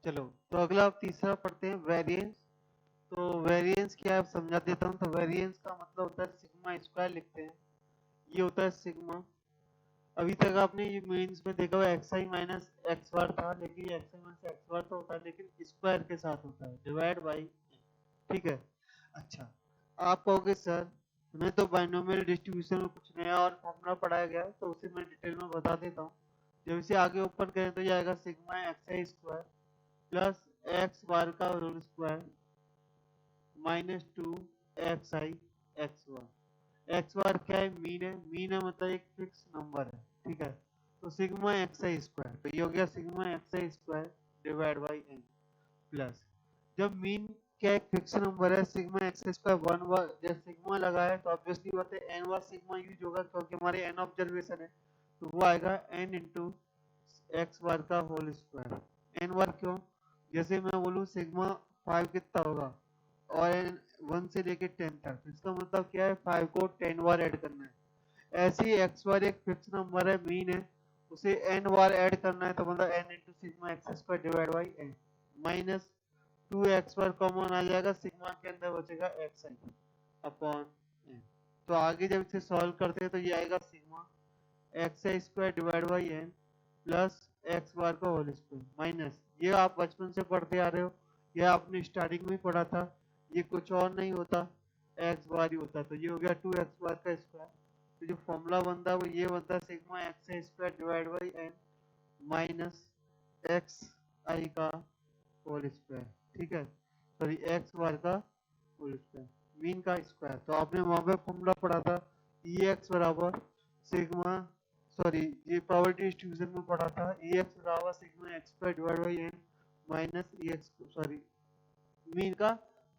चलो तो अगला आप तीसरा पढ़ते हैं, वेरिएंस। तो वेरिएंस क्या है समझा देता हूँ। तो वेरिएंस का मतलब होता है सिग्मा स्क्वायर लिखते हैं, ये होता है सिग्मा। अभी तक आपने ये मीन्स में देखा हुआ एक्स आई माइनस एक्स बार था, लेकिन एक्स आई माइनस एक्स बार तो होता है लेकिन स्क्वायर के साथ होता है, डिवाइड बाई। ठीक है। अच्छा, आप कहोगे सर हमें तो बाइनोमियल डिस्ट्रीब्यूशन में कुछ नया और फॉर्मूला पढ़ाया गया है, तो उसे मैं डिटेल में बता देता हूँ। जब इसे आगे ओपन करें तो ये आएगा सिग्मा एक्स आई स्क्वायर प्लस एक्स बार का होल स्क्वायर माइनस 2 एक्स आई एक्स बार। एक्स बार क्या है? मीन है। मीन है मतलब एक फिक्स नंबर है। ठीक है। तो सिग्मा एक्स आई स्क्वायर, तो ये हो गया sigma x I square divide by N plus, जब मीन क्या एक फिक्स नंबर है, सिग्मा एक्स स्क्वायर वन बार जब सिग्मा लगा है तो ऑब्वियसली बात है एन बार सिग्मा यूज होगा, क्योंकि हमारे एन ऑब्जर्वेशन है। तो वो आएगा एन इंटू एक्स बार का होल स्क्वायर। एन बार क्यों? जैसे मैं बोलूँ सिग्मा 5 कितना होगा और एन 1 से लेके 10 तक, तो इसका मतलब क्या है 5 को 10 बार ऐड करना है। ऐसे ही एक्स बार एक फिक्स नंबर है, मीन है, उसे एन बार ऐड करना है, तो मतलब n into sigma x square divide by N minus 2 x पर कॉमन आ जाएगा, सिग्मा के अंदर बचेगा एक्स आई अपॉन एन। तो आगे जब इसे सॉल्व करते हैं तो ये आएगा sigma x I square divide by N plus X bar का होल स्क्वायर माइनस, ये आप बचपन से पढ़ते आ रहे हो, ये आपने स्टार्टिंग में पढ़ा था, ये कुछ और नहीं होता, एक्स बार ही होता। तो ये हो गया 2 एक्स बार का स्क्वायर। तो जो फॉर्मूला बनता है वो ये बनता है sigma x I square divide by N minus X I का होल स्क्वायर। ठीक है, सॉरी एक्स बार का होल स्क्वायर, मीन का स्क्वायर। तो आपने वहां पे फॉर्मूला पढ़ा था ई एक्स बराबर सिग्मा, सॉरी ये पावर डिस्ट्रीब्यूशन में पढ़ा था, ई एक्स बराबर sigma x square divide by N minus E X, sorry mean का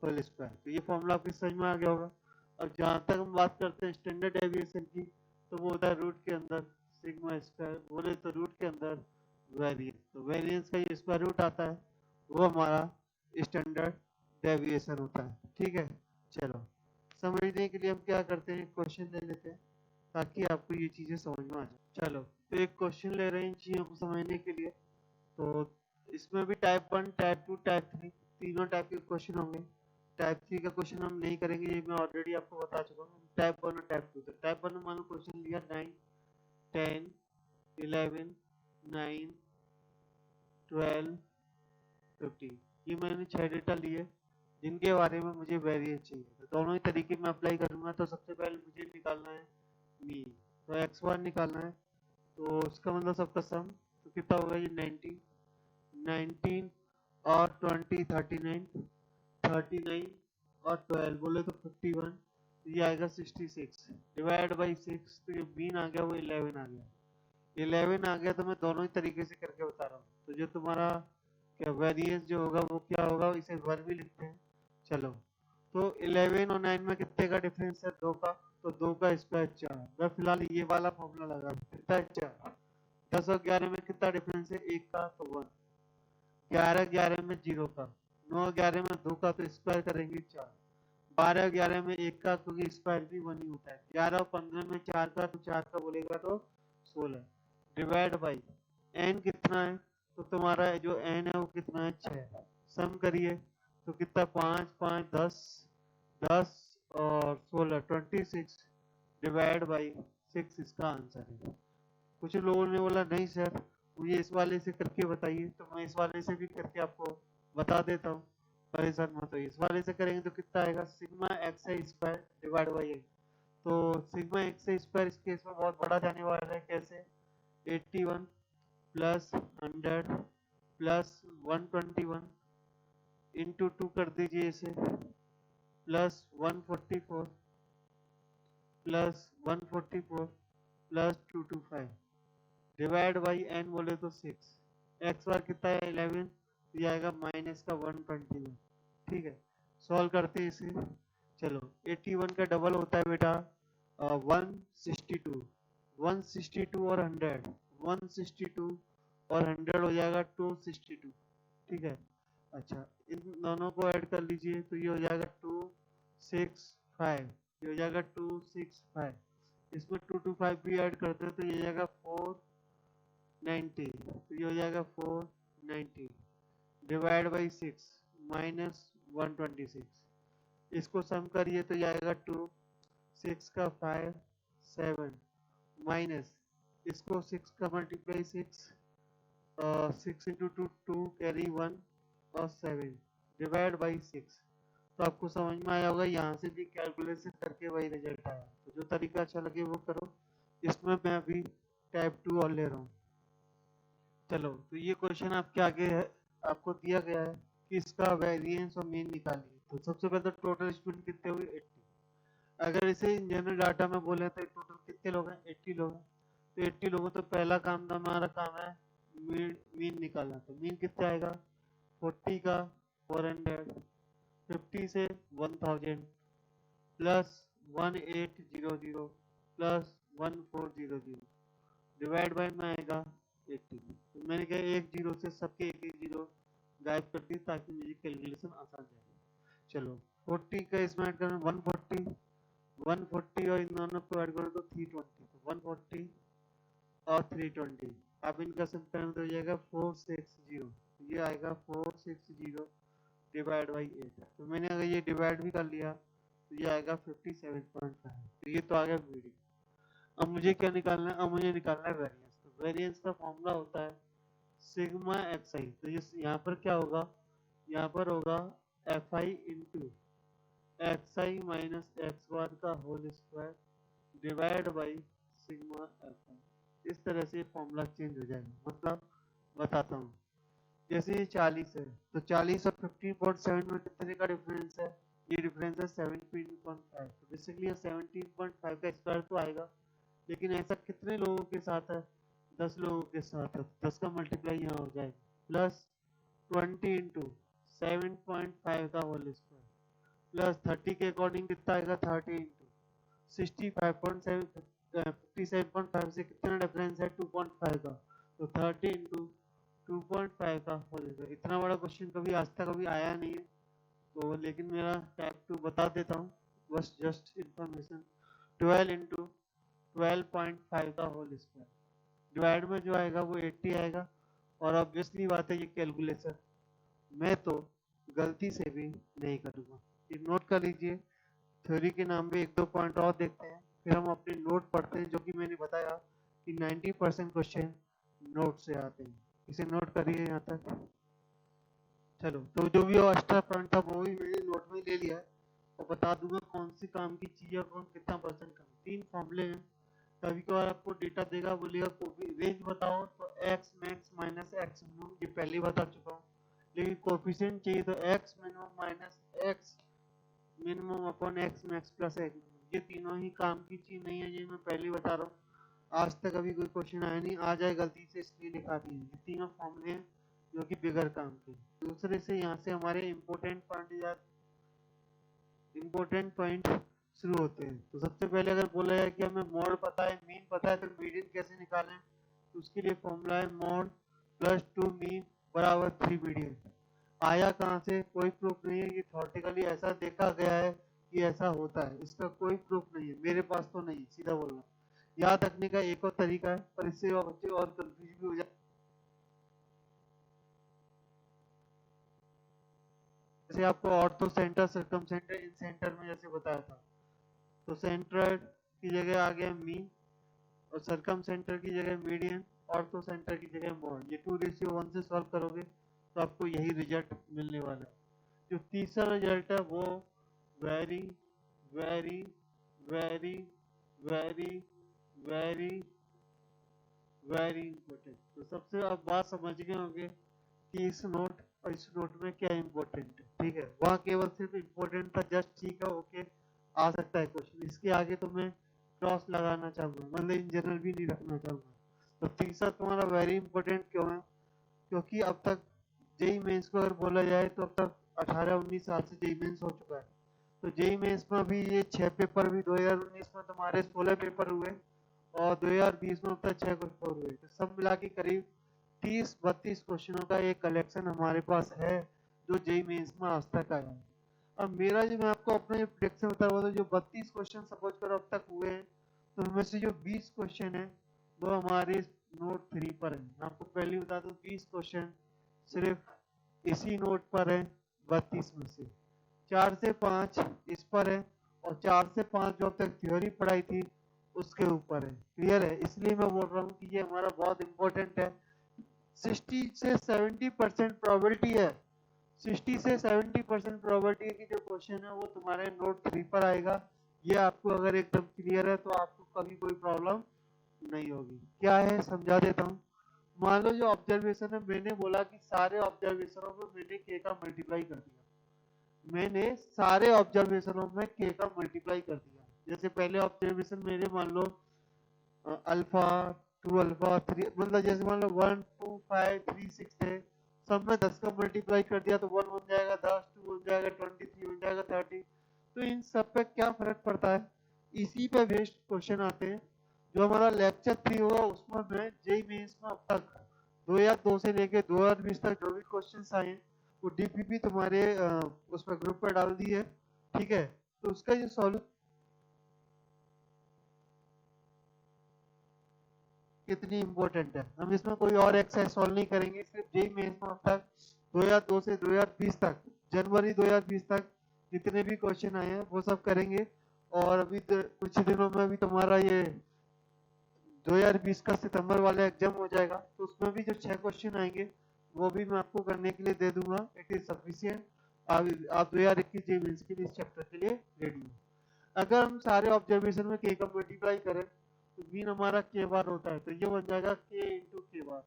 होल स्क्वायर। तो ये फॉर्मूला आपकी समझ में आ गया होगा। अब जहां तक हम बात करते हैं स्टैंडर्ड डेविएशन की, तो वो होता है रूट के अंदर सिग्मा स्क्वायर, बोले तो रूट के अंदर वेरिएंस। तो वेरिएंस का ये स्क्वायर रूट आता है, वो हमारा स्टैंडर्ड डेविएशन होता है। ठीक है। चलो समझने के लिए हम क्या करते हैं, क्वेश्चन ले लेते हैं ताकि आपको ये चीजें समझ में आ जाए। चलो तो एक क्वेश्चन ले रहे हैं इन चीजों को समझने के लिए। तो इसमें भी टाइप 1 टाइप 2 टाइप 3 तीनों टाइप के क्वेश्चन होंगे। टाइप 3 का क्वेश्चन हम नहीं करेंगे, ये मैं ऑलरेडी आपको बता चुका हूँ। टाइप 1 और टाइप 2, तो टाइप 1 में मान लो क्वेश्चन लिया 9 10 11 9 12 15, ये मैंने 6 डेटा लिए जिनके बारे में मुझे वेरिएंस चाहिए। तो दोनों ही तरीके में अप्लाई करूंगा। तो सबसे पहले मुझे निकालना है मीन, तो एक्स बार निकालना है, तो उसका मतलब सबका सम, तो कितना होगा ये 19 19 और 20 39 39 और 12 बोले तो 51, ये आएगा 66 डिवाइड बाई 6, तो ये मीन आ गया वो 11 आ गया। 11 आ गया तो मैं दोनों ही तरीके से करके बता रहा हूँ। तो जो तुम्हारा क्या वेरिएंस जो होगा वो क्या होगा, इसे वर्ग भी लिखते हैं। चलो तो 11 और 9 में कितने का डिफरेंस है, 2 का, तो 2 का स्क्वायर 4। मैं फिलहाल ये वाला फॉर्मूला लगा रहा हूं। कितना है 4। 10 और 11 में कितना डिफरेंस है, 1 का, तो 1। 11 11 में 0 का, 9 11 में 2 का, तो स्क्वायर करेंगे 4। 12 11 में 1 का, क्योंकि स्क्वायर भी 1 ही होता है। 11 और 15 में 4 का, तो 4 का बोलेगा तो 16 डिवाइड बाई एन कितना है, तो तुम्हारा जो एन है वो कितना है 6। सम करिए तो कितना 5 5 10 10 और 16 26 डिवाइड बाई 6 इसका आंसर है। कुछ लोगों ने बोला नहीं सर मुझे इस वाले से करके बताइए, तो मैं इस वाले से भी करके आपको बता देता हूँ, परेशान मत होइए। इस वाले से करेंगे तो कितना आएगा, sigma x I square divide by n. तो सिग्मा एक्स आई स्क्वायर इस केस में बहुत बड़ा जाने वाला है। कैसे, 81 प्लस 100 प्लस 121 इंटू 2 कर दीजिए इसे, plus 144 plus 144 plus 225 divide by n बोले तो 6। एक्स बार कितना है 11, तो ये आएगा माइनस का 121। ठीक है, सॉल्व करते हैं इसे। चलो 81 का डबल होता है बेटा 162, 162 और 100, 162 और 100 हो जाएगा 262। ठीक है। अच्छा इन दोनों को ऐड कर लीजिए, तो ये हो जाएगा 265, ये हो जाएगा 265। इसमें 225 भी ऐड करते हैं तो ये हो जाएगा 490, तो ये हो जाएगा 490 डिवाइड बाई 6 माइनस 126, इसको सम करिए तो ये आएगा 2, 6 का 5 7 माइनस इसको 6 का मल्टीप्लाई 6 6 इंटू 2 2 कैरी 1 और 7 डिवाइड बाई 6। तो आपको समझ में आया होगा, यहाँ से भी कैलकुलेशन करके वही रिजल्ट आया। तो जो तरीका अच्छा लगे वो करो। इसमें मैं अभी टाइप 2 और ले रहा हूँ। चलो तो ये क्वेश्चन आपके आगे है, आपको दिया गया है कि इसका वेरिएंस और मीन निकालिए। तो सबसे पहले तो टोटल स्टूडेंट कितने हुए 80। अगर इसे जनरल डाटा में बोले तो टोटल कितने लोग हैं 80 लोग हैं। तो 80 लोगों तो पहला काम तो हमारा काम है मीन निकालना। तो मीन कितना आएगा 40 का 400, 50 से 1000 प्लस 1800 प्लस 1400 डिवाइड बाय में आएगा 80। तो मैंने कहा एक जीरो से सबके एक एक जीरो गायब कर दी ताकि मुझे कैलकुलेशन आसान जाए। चलो 40 का इसमें ऐड करना 140, 140 और इन दोनों को ऐड करो तो 320। तो 140 और 320 आप इनका सम करें तो हो जाएगा 460। ये आएगा 460 डिवाइड बाई 8। तो मैंने अगर ये डिवाइड भी कर लिया तो ये आएगा 57.5। तो ये तो आ गया मीडियन। अब मुझे क्या निकालना है, अब मुझे निकालना है वेरिएंस। तो वेरिएंस का फॉर्मूला होता है सिग्मा एक्स आई। तो यहाँ पर क्या होगा, यहाँ पर होगा F I into X I minus X bar का whole square divide by sigma F I. इस तरह से फॉर्मूला चेंज हो जाएगा। मतलब बताता हूँ, जैसे ये 40 है तो 40 और 15.7 में कितने का डिफरेंस है, ये डिफरेंस है 17.5। तो बेसिकली 17.5 का स्क्वायर तो आएगा, लेकिन ऐसा कितने लोगों के साथ है 10 लोगों के साथ है। 10 का मल्टीप्लाई यहाँ हो जाएगा प्लस 20 इंटू 7.5 का होल स्क्वायर प्लस 30 के अकॉर्डिंग कितना आएगा 30 इंटू 65.7 57.5 से कितना डिफरेंस है 2.5 का। तो 30 इंटू 2.5 का होल स्क्वायर। इतना बड़ा क्वेश्चन कभी आज तक कभी आया नहीं है, तो लेकिन मेरा टाइप 2 बता देता हूँ बस जस्ट इंफॉर्मेशन। 12 इंटू 12.5 का होल स्क्वायर डिवाइड में जो आएगा वो 80 आएगा। और ऑब्वियसली बात है ये कैलकुलेशन मैं तो गलती से भी नहीं करूँगा, ये नोट कर लीजिए। थ्योरी के नाम पे एक दो पॉइंट और देखते हैं, फिर हम अपने नोट पढ़ते हैं, जो कि मैंने बताया कि 90% क्वेश्चन नोट से आते हैं। इसे नोट करिए यहाँ तक। चलो तो जो भी एक्स्ट्रा पॉइंट था वो भी मैंने नोट में ले लिया है और बता दूंगा कौन सी काम की चीज़ है, कौन कितना परसेंट काम। 3 फॉर्मूले हैं। कभी कभार आपको डेटा देगा, बोलेगा रेंज बताओ तो x max minus x minimum, ये पहले बता चुका हूँ। लेकिन कोफिशिएंट चाहिए तो x minimum minus x minimum upon x max plus x. ये तीनों ही काम की चीज नहीं है, ये मैं पहले बता रहा हूँ। आज तक अभी कोई क्वेश्चन आया नहीं, आ जाए गलती से इसलिए लिखा दिए। ये तीनों फॉर्मूले हैं जो कि बिगर काम के। दूसरे से यहाँ से हमारे इम्पोर्टेंट पॉइंट शुरू होते हैं। तो सबसे पहले अगर बोला जाए कि हमें मोड पता है मीन पता है तो मीडियन कैसे निकालें, तो उसके लिए फॉर्मूला है मोड प्लस 2 मीन बराबर 3 मीडियन। आया कहाँ से कोई प्रूफ नहीं है, ये थॉर्टिकली ऐसा देखा गया है कि ऐसा होता है, इसका कोई प्रूफ नहीं है, मेरे पास तो नहीं, सीधा बोलना। याद रखने का एक और तरीका है, पर इससे बच्चे और कंफ्यूज भी हो जाए। जैसे आपको ऑर्थो सेंटर सर्कम सेंटर इन सेंटर में जैसे बताया था, तो सेंटर की जगह आ गया मीन और सर्कम सेंटर की जगह मीडियन, ऑर्थो सेंटर की जगह मोड। ये 2:1 से सॉल्व करोगे तो आपको यही रिजल्ट मिलने वाला है। जो तीसरा रिजल्ट है वो very very very very very very important. तो सबसे आप बात समझ गए होंगे कि इस नोट और इस नोट में क्या इंपॉर्टेंट है। ठीक है, वहाँ केवल सिर्फ इंपॉर्टेंट था, जस्ट ठीक है, ओके आ सकता है क्वेश्चन। इसके आगे तो मैं क्रॉस लगाना चाहूंगा, मतलब इन जनरल भी नहीं रखना चाहूंगा। तो तीसरा तुम्हारा वेरी इंपॉर्टेंट क्यों है, क्योंकि अब तक जेई मेंस को अगर बोला जाए तो अब तक 18-19 साल से जेई मेंस हो चुका है। तो जेई मेंस में भी ये 6 पेपर भी 2019 में तुम्हारे 16 पेपर हुए और 2020 में अब तक 6 पेपर हुए। तो सब मिला के करीब 30-32 क्वेश्चनों का एक कलेक्शन हमारे पास है जो जेई मेंस में आज तक आया है। अब मेरा जो मैं आपको अपना जो प्रेडिक्शन बता रहा था, जो 32 क्वेश्चन सपोज करो अब तक हुए हैं, तो उनमें से जो 20 क्वेश्चन है वो हमारे नोट 3 पर है। मैं आपको पहले बता दूं 20 क्वेश्चन सिर्फ इसी नोट पर है 32 में से। 4 से 5 इस पर है और 4 से 5 जो अब तक थ्योरी पढ़ाई थी उसके ऊपर है। क्लियर है? इसलिए मैं बोल रहा हूँ कि ये हमारा बहुत इंपॉर्टेंट है। 60 से 70% प्रोबेबिलिटी है, 60 से 70% प्रोबेबिलिटी की जो क्वेश्चन है वो तुम्हारे नोट 3 पर आएगा। ये आपको अगर एकदम क्लियर है तो आपको कभी कोई प्रॉब्लम नहीं होगी। क्या है समझा देता हूँ। मान लो जो ऑब्जर्वेशन है, मैंने बोला कि सारे ऑब्जर्वेशनों में मैंने के का मल्टीप्लाई कर दिया। मैंने सारे ऑब्जर्वेशनों में के का मल्टीप्लाई कर दिया। जैसे पहले ऑब्जर्वेशन मेरे मान लो अल्फा 2 अल्फा 3, मतलब जैसे मान लो 1 2 5 3 6 है, सब में 10 का मल्टीप्लाई कर दिया तो 1 बन जाएगा 10, 2 बन जाएगा 20, 3 बन जाएगा 30। तो इन सब पे क्या फर्क पड़ता है, इसी पे बेस्ड क्वेश्चन आते हैं। जो हमारा लेक्चर 3 होगा उसमें मैं जेई मेंस में अब तक 2002 से लेके 2020 तक जो भी क्वेश्चन आए हैं वो डीपीपी तुम्हारे उसमें ग्रुप पे डाल दी है। ठीक है, तो उसका जो सॉल्व कितनी इंपॉर्टेंट है, हम इसमें कोई और एक्सरसाइज सॉल्व नहीं करेंगे, सिर्फ जेई मेंस में अब तक 2002 से 2020 तक, जनवरी 2020 तक जितने भी क्वेश्चन आए हैं वो सब करेंगे। और अभी कुछ दिनों में अभी तुम्हारा ये 2020 का सितंबर वाला एग्जाम हो जाएगा, तो उसमें भी जो 6 क्वेश्चन आएंगे वो भी मैं आपको करने के लिए दे दूंगा। It is sufficient. आप 2021 जे मेंस के लिए इस चैप्टर के लिए रेडी हो। अगर हम सारे ऑब्जर्वेशन में के का मल्टीप्लाई करें तो मीन हमारा के बार होता है, तो ये बन जाएगा के इंटू के बार।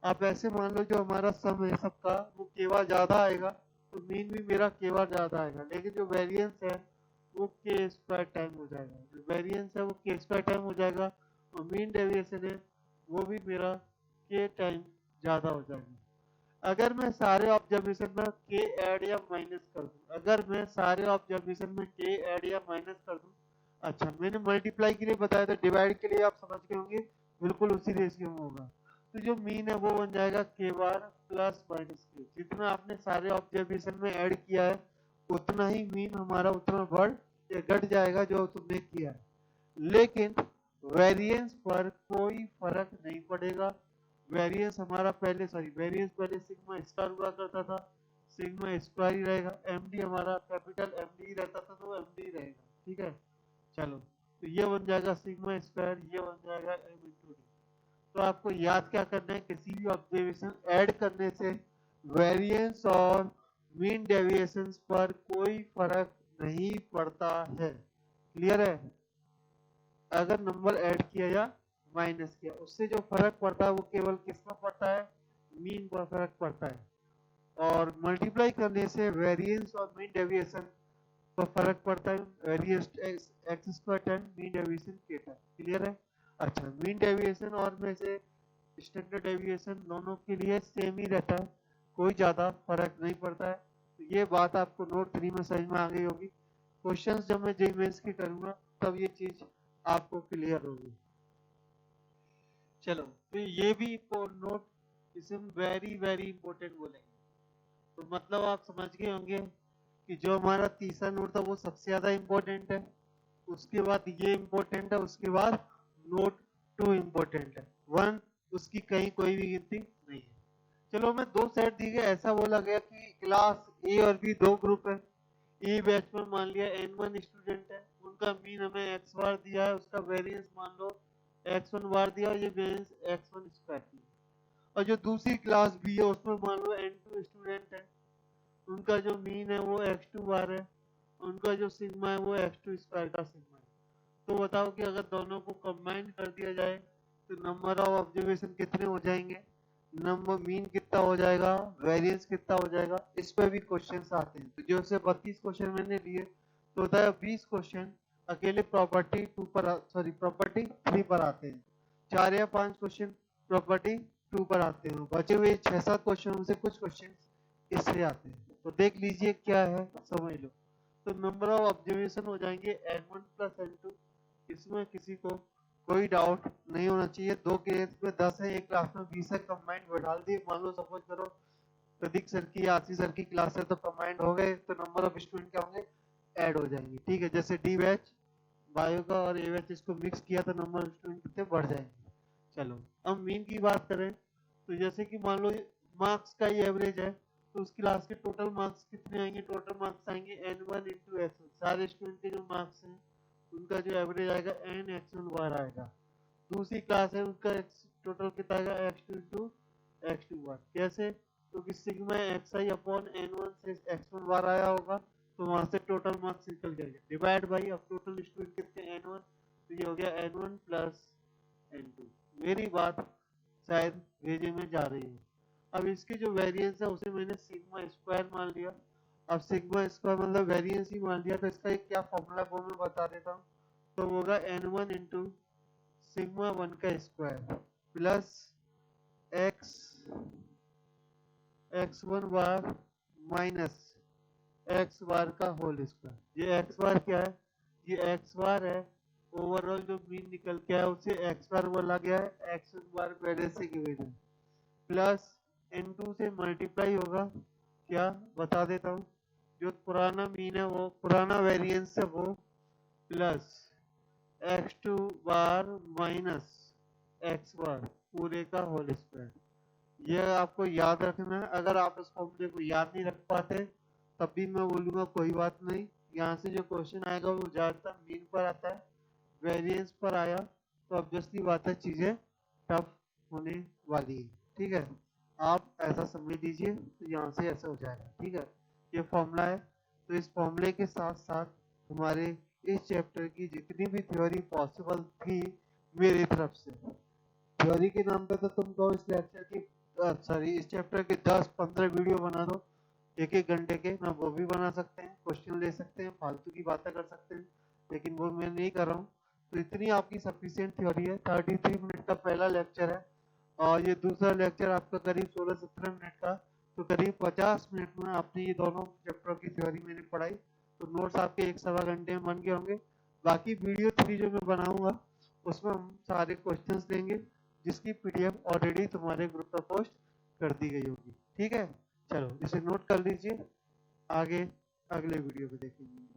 आप ऐसे मान लो जो हमारा सम है सबका वो के बार ज्यादा आएगा, तो मीन भी मेरा के बार ज्यादा आएगा, लेकिन जो वेरिएंस है वो के स्क्वायर टाइम हो जाएगा। जो वेरिएंस है वो के स्क्वायर टाइम हो जाएगा और मीन डेविएशन है वो भी मेरा के टाइम ज्यादा हो जाएगा। अगर मैं सारे ऑब्जर्वेशन में के ऐड या माइनस कर दूं, अगर मैं सारे ऑब्जर्वेशन में के ऐड या माइनस कर दूं, अच्छा मैंने मल्टीप्लाई के लिए बताया था, डिवाइड के लिए आप समझ गए होंगे बिल्कुल उसी रेशियो में होगा। तो जो मीन है वो बन जाएगा के बार प्लस माइनस के। जितना आपने सारे ऑब्जर्वेशन में ऐड किया है उतना ही मीन हमारा उतना बढ़ या घट जाएगा जो तुमने किया है, लेकिन वेरिएंस पर कोई फर्क नहीं पड़ेगा। वेरिएंस हमारा पहले वेरिएंस पहले सिग्मा स्टार हुआ करता था, सिग्मा स्क्वायर ही रहेगा। एमडी हमारा कैपिटल एमडी रहता था तो एमडी रहेगा। ठीक है, चलो तो ये बन जाएगा सिग्मा स्क्वायर, ये बन जाएगा एम इंटू डी। तो आपको याद क्या करना है, किसी भी ऑब्जर्वेशन ऐड करने से वेरिएंस और मीन डेविएशंस पर कोई फर्क नहीं पड़ता है। क्लियर है? अगर नंबर ऐड किया या माइनस किया उससे जो फर्क पड़ता है वो केवल किसमें पड़ता है, मीन पर फर्क पड़ता है। और मल्टीप्लाई करने से वेरिएंस और मीन डेविएशन पर फर्क पड़ता है, variance x square time mean deviation के टाइम। क्लियर है? अच्छा, मीन डेविएशन और में से स्टैंडर्ड डेविएशन दोनों के लिए सेम ही रहता है, कोई ज्यादा फर्क नहीं पड़ता है। तो ये बात आपको नोट 3 में समझ में आ गई होगी। क्वेश्चंस जब मैं जेईई मेंस की करूंगा तब ये चीज आपको क्लियर होगी। चलो, तो ये भी नोट इसे हम वेरी वेरी इंपॉर्टेंट बोलेंगे। तो मतलब आप समझ गए होंगे कि जो हमारा तीसरा नोट था वो सबसे ज्यादा इंपॉर्टेंट है, उसके बाद ये इंपॉर्टेंट है, उसके बाद नोट 2 इंपॉर्टेंट है, 1 उसकी कहीं कोई भी गिनती नहीं है। चलो मैं दो सेट दी गए, ऐसा बोला गया कि क्लास ए और बी दो ग्रुप है। ए बैच में मान लिया n1 स्टूडेंट है, उनका मीन हमें x बार दिया है, उसका वेरिएंस मान लो x1 बार दिया और ये वेरिएंस x1 स्क्वायर दिया। और जो दूसरी क्लास बी है उसमें मान लो n2 स्टूडेंट है, उनका जो मीन है वो x2 बार है, उनका जो सिग्मा है वो x2 स्क्वायर का सिग्मा है। तो बताओ कि अगर दोनों को कंबाइन कर दिया जाए तो नंबर ऑफ ऑब्जर्वेशन कितने हो जाएंगे, नंबर मीन कितना हो जाएगा, वेरिएंस कितना हो जाएगा, इस पर भी क्वेश्चंस आते हैं। तो जो से 32 क्वेश्चन मैंने लिए तो होता है 20 क्वेश्चन अकेले प्रॉपर्टी 2 पर प्रॉपर्टी 3 पर आते हैं, 4 या 5 क्वेश्चन प्रॉपर्टी 2 पर आते हैं, बचे हुए 6-7 क्वेश्चन से कुछ क्वेश्चन इससे आते हैं। तो देख लीजिए क्या है, समझ लो। तो नंबर ऑफ ऑब्जर्वेशन हो जाएंगे n1 प्लस n2, इसमें किसी को कोई डाउट नहीं होना चाहिए। दो केस में 10 है, एक क्लास में 20 है, कंबाइंड बैठा दिए। मान लो सपोज करो प्रदीप सर की आरसी सर की क्लास है तो कंबाइंड हो गए, तो नंबर ऑफ स्टूडेंट क्या होंगे, ऐड हो जाएंगे। ठीक है, जैसे डी बैच बायो का और ए बैच इसको मिक्स किया तो नंबर ऑफ स्टूडेंट कितने बढ़ जाएंगे। चलो अब मीन की बात करें तो जैसे कि मान लो मार्क्स का ही एवरेज है, तो उस क्लास के टोटल मार्क्स कितने आएंगे? टोटल मार्क्स आएंगे n1 इंटू x1। सारे स्टूडेंट के जो मार्क्स हैं उनका जो एवरेज आएगा n x1 बार आएगा। दूसरी क्लास है उनका टोटल कितना आएगा x2 इंटू x2 बार। कैसे? क्योंकि सिग्मा xi अपॉन n1 से x1 बार आया होगा तो वहां से टोटल मार्क्स निकल जाएंगे। डिवाइड बाई अब टोटल स्टूडेंट कितने n1, तो ये हो गया n1 प्लस n2। मेरी बात शायद भेजे में जा रही है। अब इसकी जो वेरिएंस है उसे मैंने सिग्मा स्क्वायर मान लिया। अब सिग्मा स्क्वायर मतलब वेरिएंस ही मान लिया, तो इसका एक क्या फॉर्मूला वो मैं बता देता हूँ। तो होगा n1 इंटू सिग्मा 1 का स्क्वायर प्लस x1 बार माइनस x बार का होल स्क्वायर। ये x बार क्या है? ये x बार है। ओवरऑल जो मीन निकल के आया उसे x बार बोला गया है, x1 बार पहले से गिवन है, प्लस n2 से मल्टीप्लाई होगा। क्या बता देता हूँ, जो पुराना मीन है वो पुराना वेरिएंस है वो, प्लस x2 बार माइनस x बार पूरे का होल स्क्वायर। यह आपको याद रखना है। अगर आप इस फॉर्मूले को याद नहीं रख पाते तब भी मैं बोलूँगा कोई बात नहीं, यहाँ से जो क्वेश्चन आएगा वो ज़्यादातर मीन पर आता है। वेरिएंस पर आया तो ऑब्वियसली बात है चीज़ें टफ होने वाली है। ठीक है, आप ऐसा समझ लीजिए, तो यहाँ से ऐसा हो जाएगा। ठीक है, ये फॉर्मूला है। तो इस फॉर्मूले के साथ साथ हमारे इस चैप्टर की जितनी भी थ्योरी पॉसिबल थी मेरी तरफ से, थ्योरी के नाम पे तो तुम कहो इस लेक्चर की सॉरी इस चैप्टर के 10-15 वीडियो बना दो 1-1 घंटे के, ना वो भी बना सकते हैं, क्वेश्चन ले सकते हैं, फालतू की बातें कर सकते हैं, लेकिन वो मैं नहीं कर रहा हूँ। तो इतनी आपकी सफिशिएंट थ्योरी है। 33 मिनट का पहला लेक्चर है और ये दूसरा लेक्चर आपका करीब 16-17 मिनट का, तो करीब 50 मिनट में आपने ये दोनों चैप्टर की थ्योरी मैंने पढ़ाई। तो नोट्स आपके 1-1.25 घंटे में बन गए होंगे। बाकी वीडियो 3 जो मैं बनाऊंगा उसमें हम सारे क्वेश्चंस लेंगे, जिसकी पीडीएफ ऑलरेडी तुम्हारे ग्रुप पर पोस्ट कर दी गई होगी। ठीक है, चलो इसे नोट कर लीजिए, आगे अगले वीडियो में देखेंगे।